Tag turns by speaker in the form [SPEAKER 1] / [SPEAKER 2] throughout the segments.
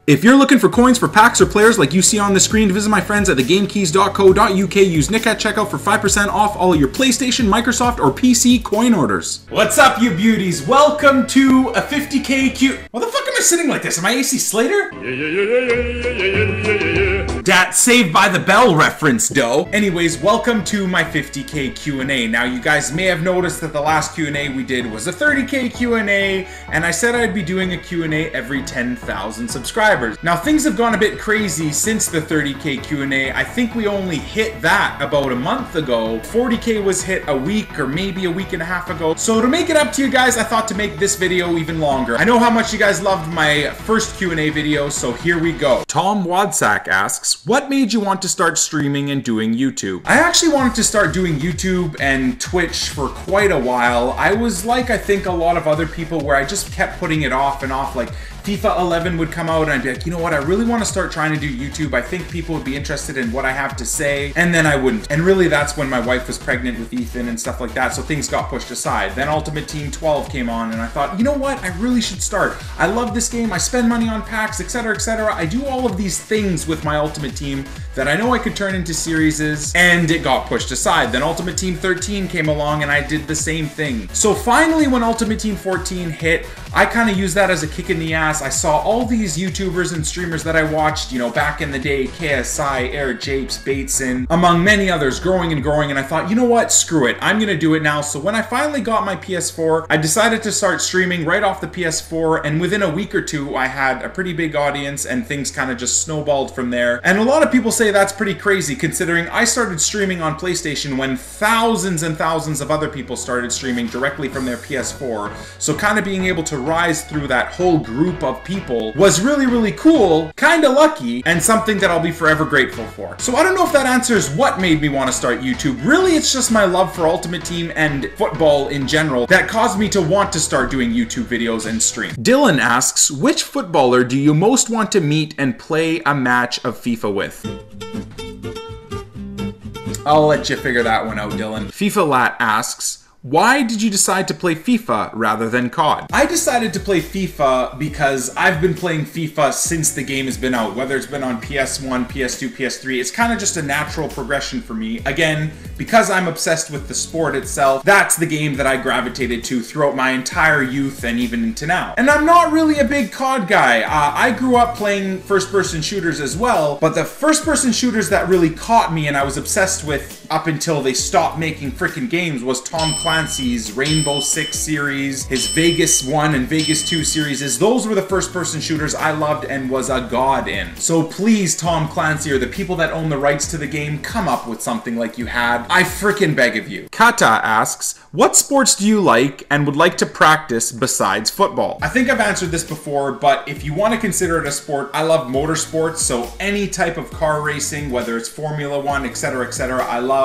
[SPEAKER 1] If you're looking for coins for packs or players like you see on the screen, visit my friends at thegamekeys.co.uk. Use Nick at checkout for 5% off all of your PlayStation, Microsoft, or PC coin orders. What's up, you beauties? Welcome to a 50k Q... Why the fuck am I sitting like this? Am I AC Slater? Dat Saved by the Bell reference, dough. Anyways, welcome to my 50k Q&A. Now, you guys may have noticed that the last Q&A we did was a 30k Q&A, and I said I'd be doing a Q&A every 10,000 subscribers. Now, things have gone a bit crazy since the 30k Q&A. I think we only hit that about a month ago. 40k was hit a week or maybe a week and a half ago. So to make it up to you guys, I thought to make this video even longer. I know how much you guys loved my first Q&A video, so here we go. Tom Wadsack asks, what made you want to start streaming and doing YouTube? I actually wanted to start doing YouTube and Twitch for quite a while. I was like, I think a lot of other people, where I just kept putting it off and off. Like FIFA 11 would come out and I'd be like, you know what, I really want to start trying to do YouTube. I think people would be interested in what I have to say, and then I wouldn't. And really, that's when my wife was pregnant with Ethan and stuff like that, so things got pushed aside. Then Ultimate Team 12 came on and I thought, you know what, I really should start. I love this game, I spend money on packs, etc, etc. I do all of these things with my Ultimate Team that I know I could turn into series, and it got pushed aside. Then Ultimate Team 13 came along and I did the same thing. So finally, when Ultimate Team 14 hit, I kind of used that as a kick in the ass. I saw all these YouTubers and streamers that I watched, you know, back in the day, KSI, Air Japes, Bateson, among many others, growing and growing, and I thought, you know what, screw it, I'm gonna do it now. So when I finally got my PS4, I decided to start streaming right off the PS4, and within a week or two, I had a pretty big audience, and things kind of just snowballed from there. And a lot of people say that's pretty crazy, considering I started streaming on PlayStation when thousands and thousands of other people started streaming directly from their PS4. So kind of being able to rise through that whole group of people was really, really cool, kind of lucky, and something that I'll be forever grateful for. So I don't know if that answers what made me want to start YouTube. Really, it's just my love for Ultimate Team and football in general that caused me to want to start doing YouTube videos and stream. Dylan asks, which footballer do you most want to meet and play a match of FIFA with? I'll let you figure that one out, Dylan. FIFA Lat asks, why did you decide to play FIFA rather than COD? I decided to play FIFA because I've been playing FIFA since the game has been out, whether it's been on PS1, PS2, PS3. It's kind of just a natural progression for me. Again, because I'm obsessed with the sport itself, that's the game that I gravitated to throughout my entire youth and even into now. And I'm not really a big COD guy. I grew up playing first-person shooters as well, but the first-person shooters that really caught me and I was obsessed with up until they stopped making freaking games was Tom Clancy's Rainbow Six series, his Vegas 1 and Vegas 2 series. Those were the first-person shooters I loved and was a god in. So please, Tom Clancy, or the people that own the rights to the game, come up with something like you had. I freaking beg of you. Kata asks, what sports do you like and would like to practice besides football? I think I've answered this before, but if you want to consider it a sport, I love motorsports, so any type of car racing, whether it's Formula 1, etc., I love.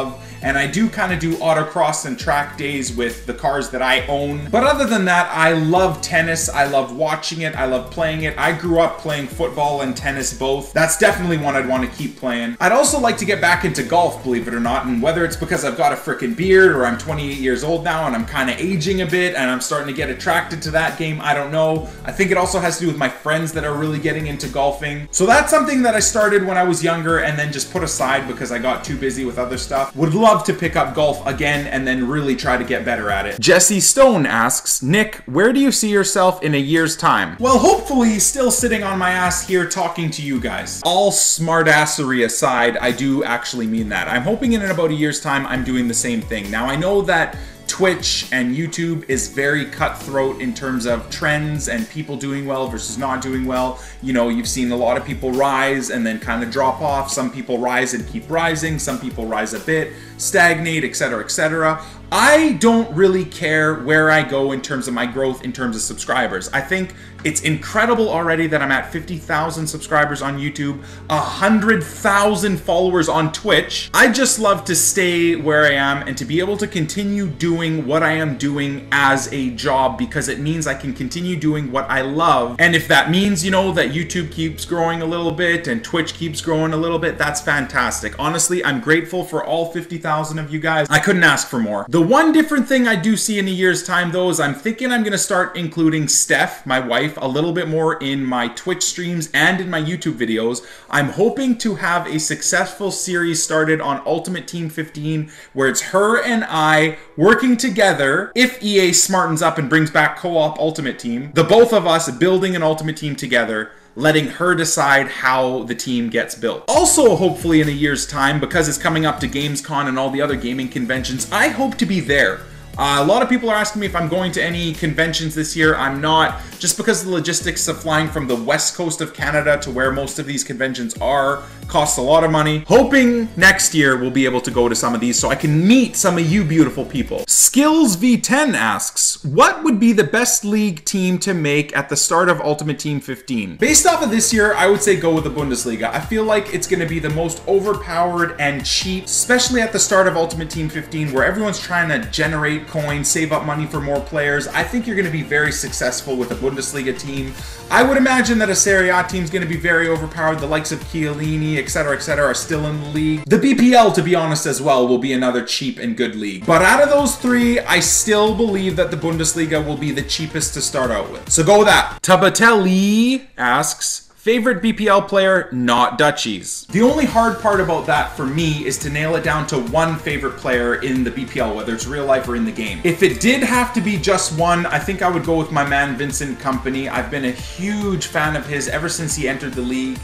[SPEAKER 1] And I do kind of do autocross and track days with the cars that I own. But other than that, I love tennis. I love watching it. I love playing it. I grew up playing football and tennis both. That's definitely one I'd want to keep playing. I'd also like to get back into golf, believe it or not. And whether it's because I've got a freaking beard or I'm 28 years old now and I'm kind of aging a bit and I'm starting to get attracted to that game, I don't know. I think it also has to do with my friends that are really getting into golfing. So that's something that I started when I was younger and then just put aside because I got too busy with other stuff. Would love to pick up golf again and then really try to get better at it. Jesse Stone asks, Nick, where do you see yourself in a year's time? Well, hopefully still sitting on my ass here talking to you guys. All smartassery aside, I do actually mean that. I'm hoping in about a year's time I'm doing the same thing. Now, I know that Twitch and YouTube is very cutthroat in terms of trends and people doing well versus not doing well. You know, you've seen a lot of people rise and then kind of drop off. Some people rise and keep rising. Some people rise a bit, stagnate, etc., etc. I don't really care where I go in terms of my growth, in terms of subscribers. I think it's incredible already that I'm at 50,000 subscribers on YouTube, 100,000 followers on Twitch. I just love to stay where I am and to be able to continue doing what I am doing as a job, because it means I can continue doing what I love. And if that means, you know, that YouTube keeps growing a little bit and Twitch keeps growing a little bit, that's fantastic. Honestly, I'm grateful for all 50,000 100,000 of you guys. I couldn't ask for more. The one different thing I do see in a year's time, though, is I'm thinking I'm going to start including Steph, my wife, a little bit more in my Twitch streams and in my YouTube videos. I'm hoping to have a successful series started on Ultimate Team 15 where it's her and I working together, if EA smartens up and brings back co-op Ultimate Team, the both of us building an Ultimate Team together, letting her decide how the team gets built. Also, hopefully in a year's time, because it's coming up to Gamescom and all the other gaming conventions, I hope to be there. A lot of people are asking me if I'm going to any conventions this year. I'm not, just because of the logistics of flying from the west coast of Canada to where most of these conventions are. Costs a lot of money. Hoping next year we'll be able to go to some of these so I can meet some of you beautiful people. Skills V10 asks, what would be the best league team to make at the start of Ultimate Team 15? Based off of this year, I would say go with the Bundesliga. I feel like it's going to be the most overpowered and cheap, especially at the start of Ultimate Team 15 where everyone's trying to generate coins, save up money for more players. I think you're going to be very successful with a Bundesliga team. I would imagine that a Serie A team is going to be very overpowered. The likes of Chiellini, etc., are still in the league. The BPL, to be honest as well, will be another cheap and good league. But out of those three, I still believe that the Bundesliga will be the cheapest to start out with. So go with that. Tabatelli asks, favorite BPL player, not Dutchies. The only hard part about that for me is to nail it down to one favorite player in the BPL, whether it's real life or in the game. If it did have to be just one, I think I would go with my man Vincent Kompany. I've been a huge fan of his ever since he entered the league.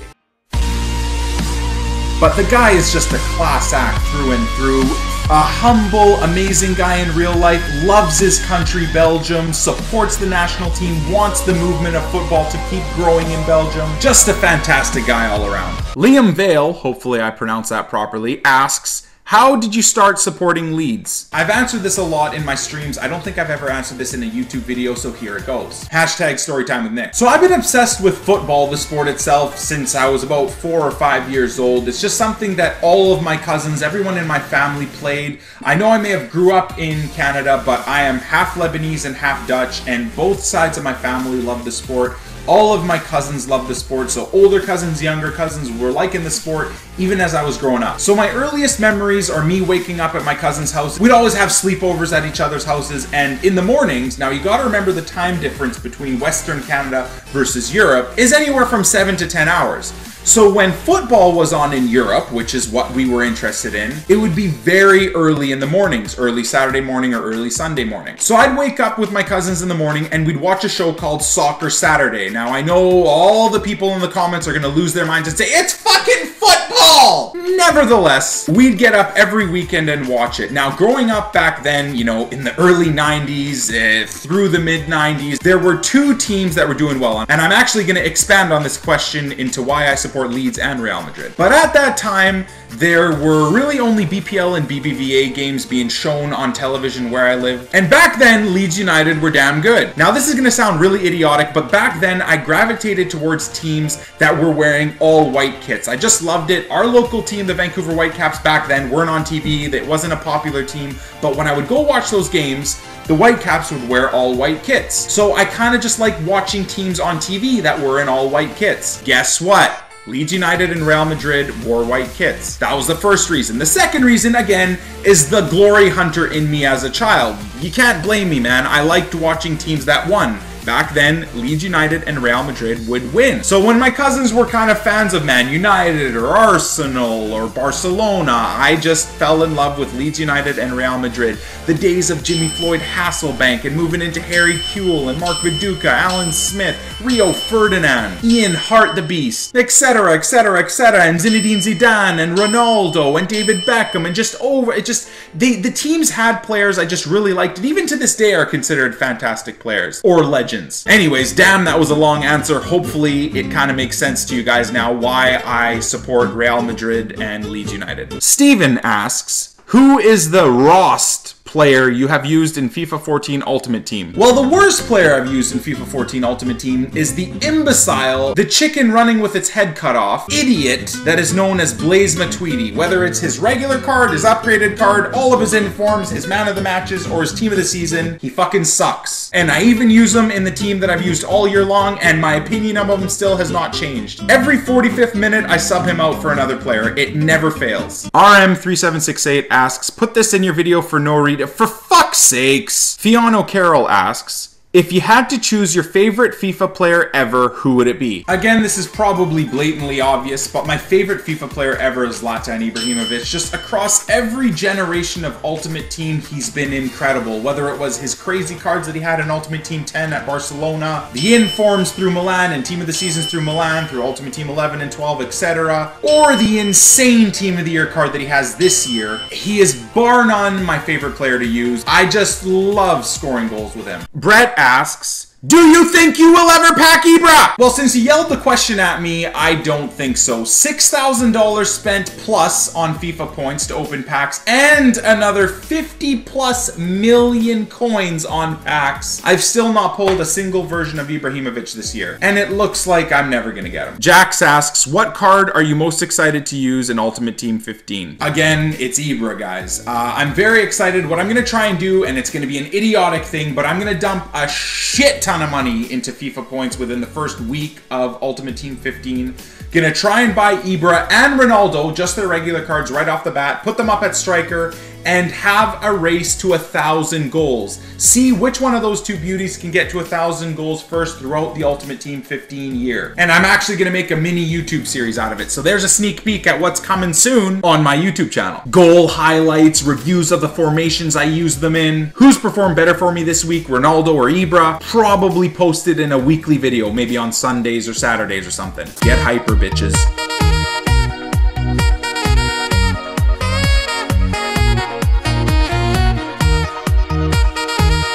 [SPEAKER 1] But the guy is just a class act through and through. A humble, amazing guy in real life, loves his country, Belgium, supports the national team, wants the movement of football to keep growing in Belgium. Just a fantastic guy all around. Liam Vale, hopefully I pronounced that properly, asks, how did you start supporting Leeds? I've answered this a lot in my streams. I don't think I've ever answered this in a YouTube video, so here it goes. Hashtag storytime with Nick. So I've been obsessed with football, the sport itself, since I was about 4 or 5 years old. It's just something that all of my cousins, everyone in my family played. I know I may have grew up in Canada, but I am half Lebanese and half Dutch, and both sides of my family love the sport. All of my cousins love the sport, so older cousins, younger cousins were liking the sport even as I was growing up. So my earliest memories are me waking up at my cousin's house. We'd always have sleepovers at each other's houses, and in the mornings, now you gotta remember the time difference between Western Canada versus Europe is anywhere from 7 to 10 hours. So when football was on in Europe, which is what we were interested in, it would be very early in the mornings, early Saturday morning or early Sunday morning. So I'd wake up with my cousins in the morning and we'd watch a show called Soccer Saturday. Now I know all the people in the comments are gonna lose their minds and say, it's fucking football! Nevertheless, we'd get up every weekend and watch it. Now growing up back then, you know, in the early 90s, through the mid 90s, there were two teams that were doing well. And I'm actually gonna expand on this question into why I support Leeds and Real Madrid. But at that time, there were really only BPL and BBVA games being shown on television where I live. And back then, Leeds United were damn good. Now this is going to sound really idiotic, but back then I gravitated towards teams that were wearing all white kits. I just loved it. Our local team, the Vancouver Whitecaps, back then weren't on TV. It wasn't a popular team. But when I would go watch those games, the Whitecaps would wear all white kits. So I kind of just like watching teams on TV that were in all white kits. Guess what? Leeds United and Real Madrid wore white kits. That was the first reason. The second reason, again, is the glory hunter in me as a child. You can't blame me, man. I liked watching teams that won. Back then, Leeds United and Real Madrid would win. So when my cousins were kind of fans of Man United or Arsenal or Barcelona, I just fell in love with Leeds United and Real Madrid. The days of Jimmy Floyd Hasselbank and moving into Harry Kewell and Mark Viduka, Alan Smith, Rio Ferdinand, Ian Hart the Beast, etc., and Zinedine Zidane and Ronaldo and David Beckham, and the teams had players I just really liked, and even to this day are considered fantastic players or legends. Anyways, damn, that was a long answer. Hopefully it kind of makes sense to you guys now why I support Real Madrid and Leeds United. Steven asks, who is the Rost player you have used in FIFA 14 Ultimate Team? Well, the worst player I've used in FIFA 14 Ultimate Team is the imbecile, the chicken running with its head cut off, idiot that is known as Blaze Matuidi. Whether it's his regular card, his upgraded card, all of his informs, his man of the matches, or his team of the season, he fucking sucks. And I even use him in the team that I've used all year long, and my opinion of him still has not changed. Every 45th minute, I sub him out for another player. It never fails. RM3768 asks, put this in your video for no reason. For fuck's sakes! Fiona Carroll asks, if you had to choose your favorite FIFA player ever, who would it be? Again, this is probably blatantly obvious, but my favorite FIFA player ever is Zlatan Ibrahimovic. Just across every generation of Ultimate Team, he's been incredible. Whether it was his crazy cards that he had in Ultimate Team 10 at Barcelona, the informs through Milan and Team of the Seasons through Milan, through Ultimate Team 11 and 12, etc., or the insane Team of the Year card that he has this year, he is bar none my favorite player to use. I just love scoring goals with him. Brett asks, do you think you will ever pack Ibra? Well, since he yelled the question at me, I don't think so. $6,000 spent plus on FIFA points to open packs and another 50 plus million coins on packs. I've still not pulled a single version of Ibrahimovic this year, and it looks like I'm never gonna get him. Jax asks, what card are you most excited to use in Ultimate Team 15? Again, it's Ibra, guys. I'm very excited. What I'm gonna try and do, and it's gonna be an idiotic thing, but I'm gonna dump a shit ton of money into FIFA points within the first week of Ultimate Team 15. Gonna try and buy Ibra and Ronaldo, just their regular cards right off the bat, put them up at striker, and have a race to 1,000 goals. See which one of those two beauties can get to 1,000 goals first throughout the Ultimate Team 15 year. And I'm actually gonna make a mini YouTube series out of it. So there's a sneak peek at what's coming soon on my YouTube channel. Goal highlights, reviews of the formations I use them in, who's performed better for me this week, Ronaldo or Ibra, probably posted in a weekly video, maybe on Sundays or Saturdays or something. Get hyper, bitches.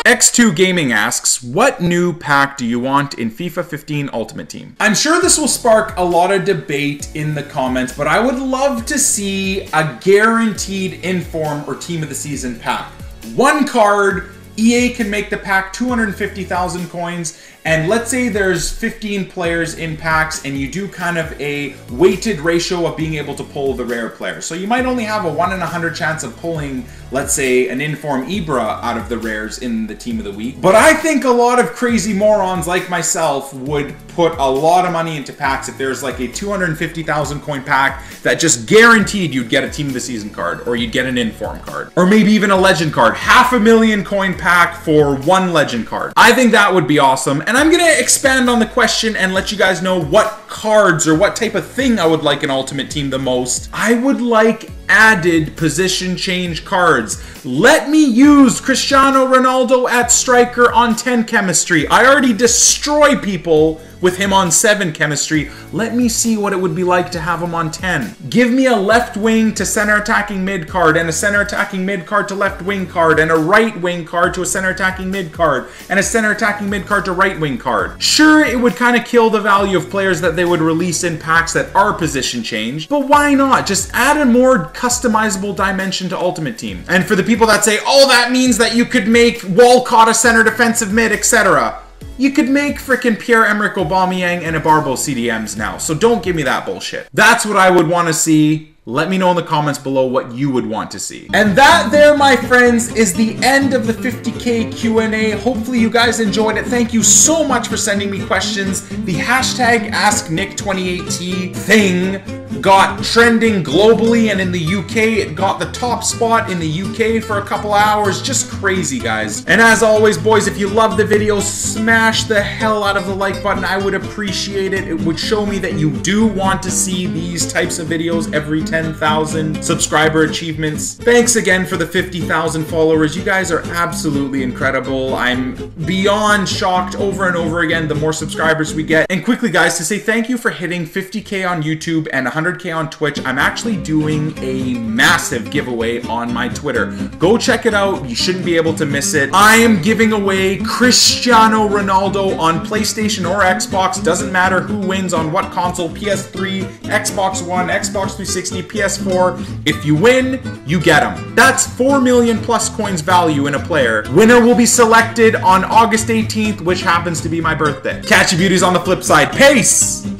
[SPEAKER 1] X2 Gaming asks, what new pack do you want in FIFA 15 Ultimate Team? I'm sure this will spark a lot of debate in the comments, but I would love to see a guaranteed inform or team of the season pack. One card, EA can make the pack 250,000 coins, and let's say there's 15 players in packs and you do kind of a weighted ratio of being able to pull the rare player. So you might only have a 1 in 100 chance of pulling, let's say, an inform Ibra out of the rares in the team of the week. But I think a lot of crazy morons like myself would put a lot of money into packs if there's like a 250,000 coin pack that just guaranteed you'd get a team of the season card, or you'd get an inform card, or maybe even a legend card. 500,000 coin pack for one legend card. I think that would be awesome. And I'm gonna expand on the question and let you guys know what cards or what type of thing I would like in Ultimate Team the most. I would like added position change cards. Let me use Cristiano Ronaldo at striker on 10 chemistry. I already destroy people with him on 7 chemistry. Let me see what it would be like to have him on 10. Give me a left wing to center attacking mid card, and a center attacking mid card to left wing card, and a right wing card to a center attacking mid card, and a center attacking mid card to right wing card. Sure, it would kind of kill the value of players that they would release in packs that are position changed, but why not? Just add a more customizable dimension to Ultimate Team. And for the people that say, oh, that means that you could make Walcott a center defensive mid, etc., you could make frickin' Pierre-Emerick Aubameyang and Ibarbo CDMs now, so don't give me that bullshit. That's what I would want to see. Let me know in the comments below what you would want to see. And that there, my friends, is the end of the 50K Q&A. Hopefully you guys enjoyed it. Thank you so much for sending me questions. The hashtag AskNick28T thing got trending globally, and in the UK, it got the top spot in the UK for a couple hours. Just crazy, guys. And as always, boys, if you love the video, smash the hell out of the like button. I would appreciate it. It would show me that you do want to see these types of videos every 10,000 subscriber achievements. Thanks again for the 50,000 followers. You guys are absolutely incredible. I'm beyond shocked over and over again the more subscribers we get. And quickly, guys, to say thank you for hitting 50K on YouTube and 100 100K on Twitch, I'm actually doing a massive giveaway on my Twitter. Go check it out. You shouldn't be able to miss it. I am giving away Cristiano Ronaldo on PlayStation or Xbox. Doesn't matter who wins on what console, PS3, Xbox One, Xbox 360, PS4. If you win, you get them. That's 4 million plus coins value in a player. Winner will be selected on August 18th, which happens to be my birthday. Catch you beauties on the flip side. Peace!